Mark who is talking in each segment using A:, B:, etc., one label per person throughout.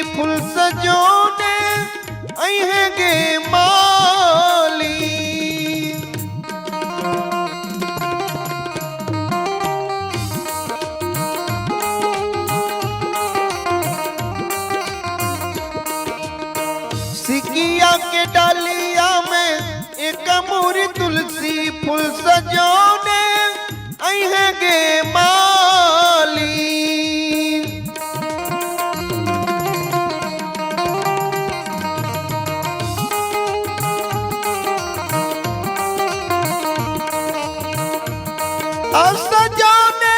A: फुल सजोने अहेंगे माली। सिकिया के डालिया में एक मोरी तुलसी फूल सजोने अहेंगे माली। सजोने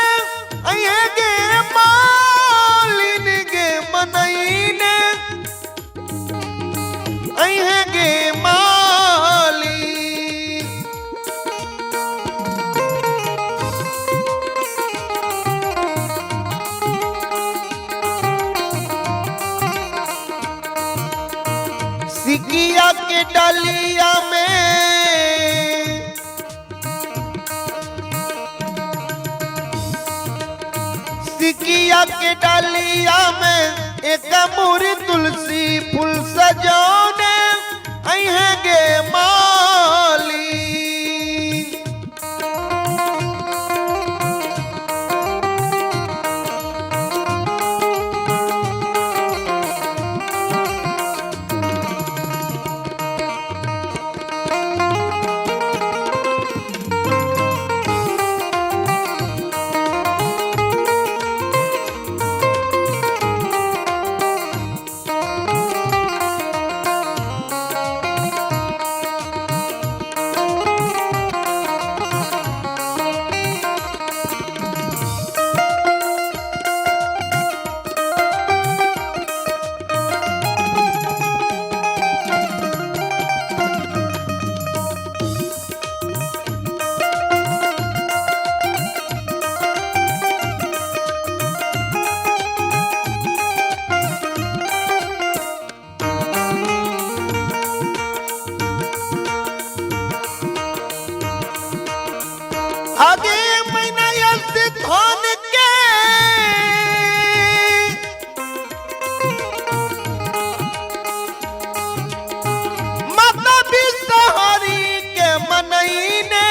A: अहेंगे मालिन गे मनईने अहेंगे माली। सिकिया के डालिया में सिकिया के डालिया में एक मोरी तुलसी फूल सजोने अहेंगे माली। आगे महीना धान के माता भी सहारी के मनईने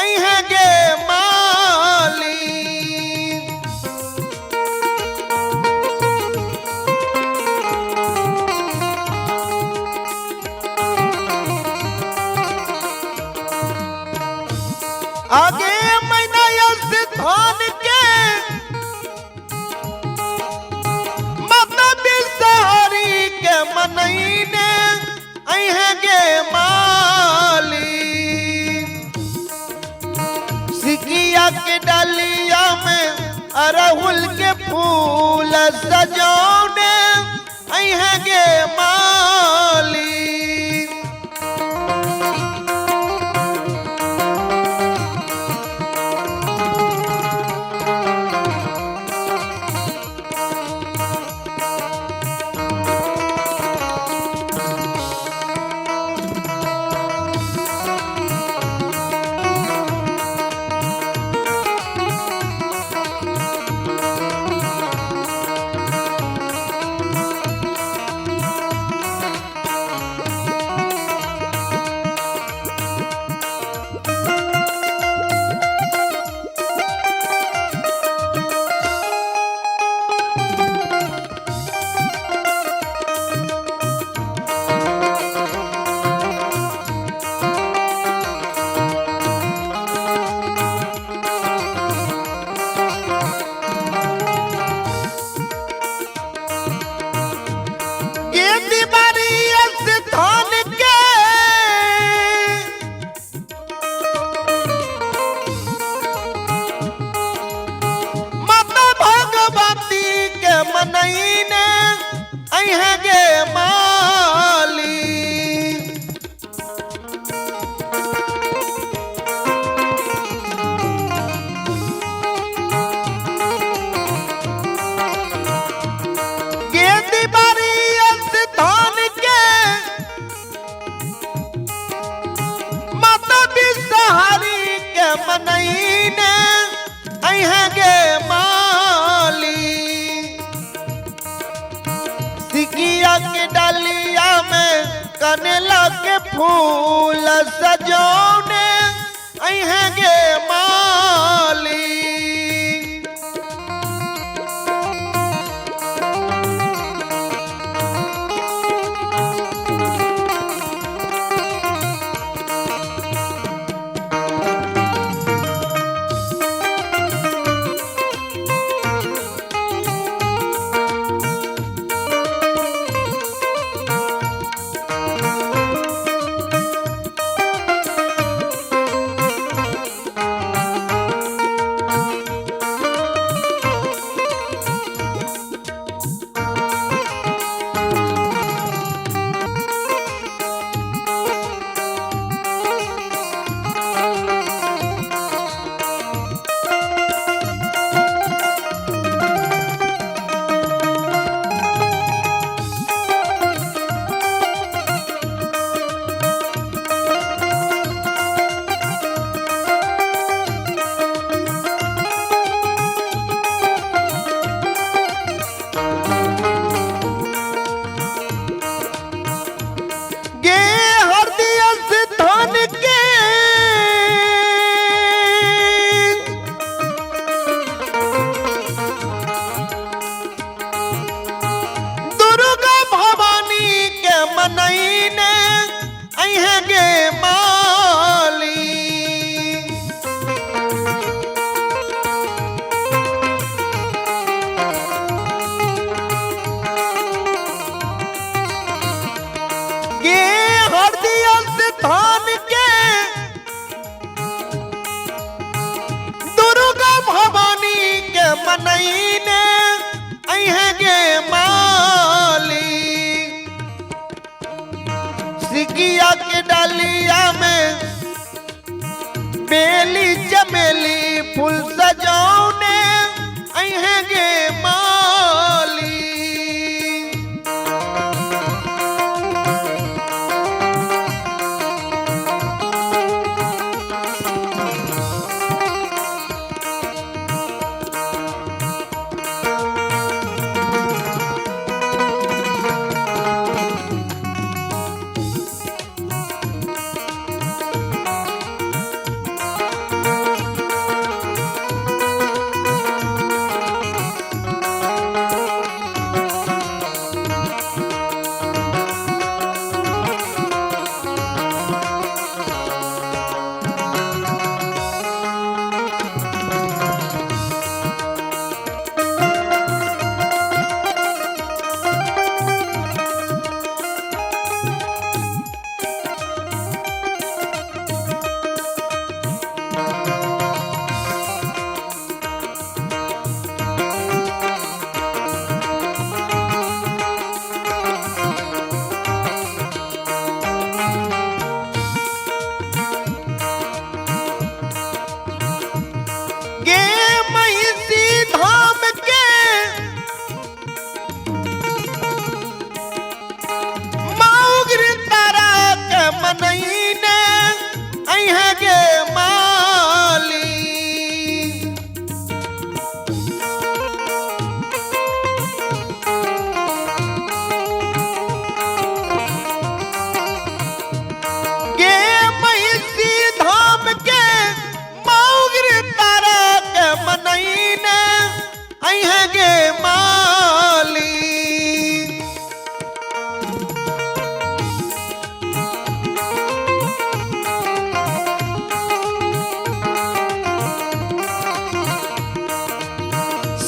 A: अहेंगे माली। आगे महीना धान के माता भी सहारी के मनईने अहेंगे माली। सिकिया के डालिया में अरहुल के फूल सजोने अहेंगे माली। मनईने अहेंगे माली। गेंदी बारी धान के माता भी सहारी के मनईने अहेंगे माली। कनेला के फूल सजौने अहेंगे माली। मनईने अहेंगे माली। सिकिया के डालिया में बेली चमेली फूल सजौने अहेंगे माली।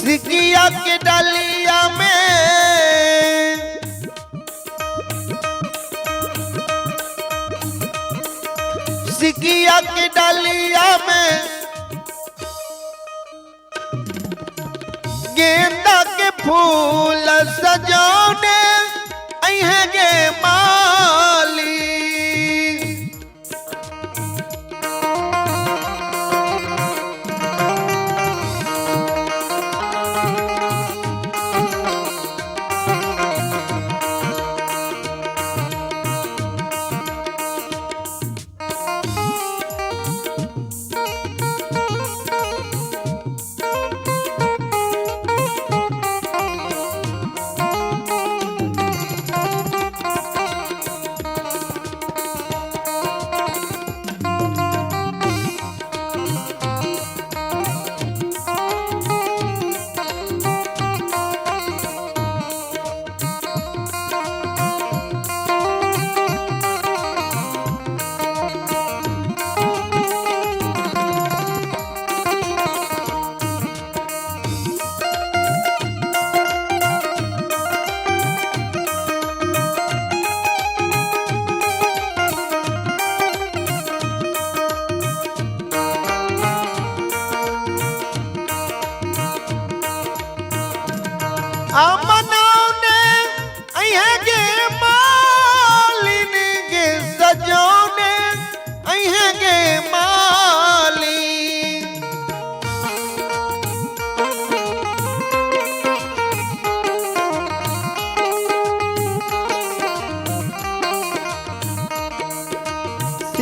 A: सिकिया के डालिया में सिकिया के डालिया में गेंदा के फूल सजौने अहेंगे माली।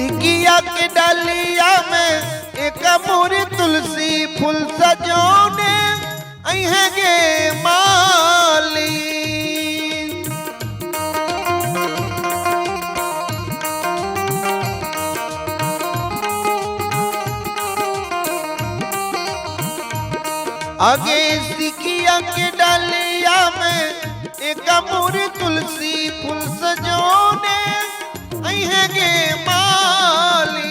A: सिकिया के डालिया में एक मोरी तुलसी फूल सजोने अहे गे माली। आगे सिकिया के डालिया में एक मोरी तुलसी फूल सजोने अहे गे माली।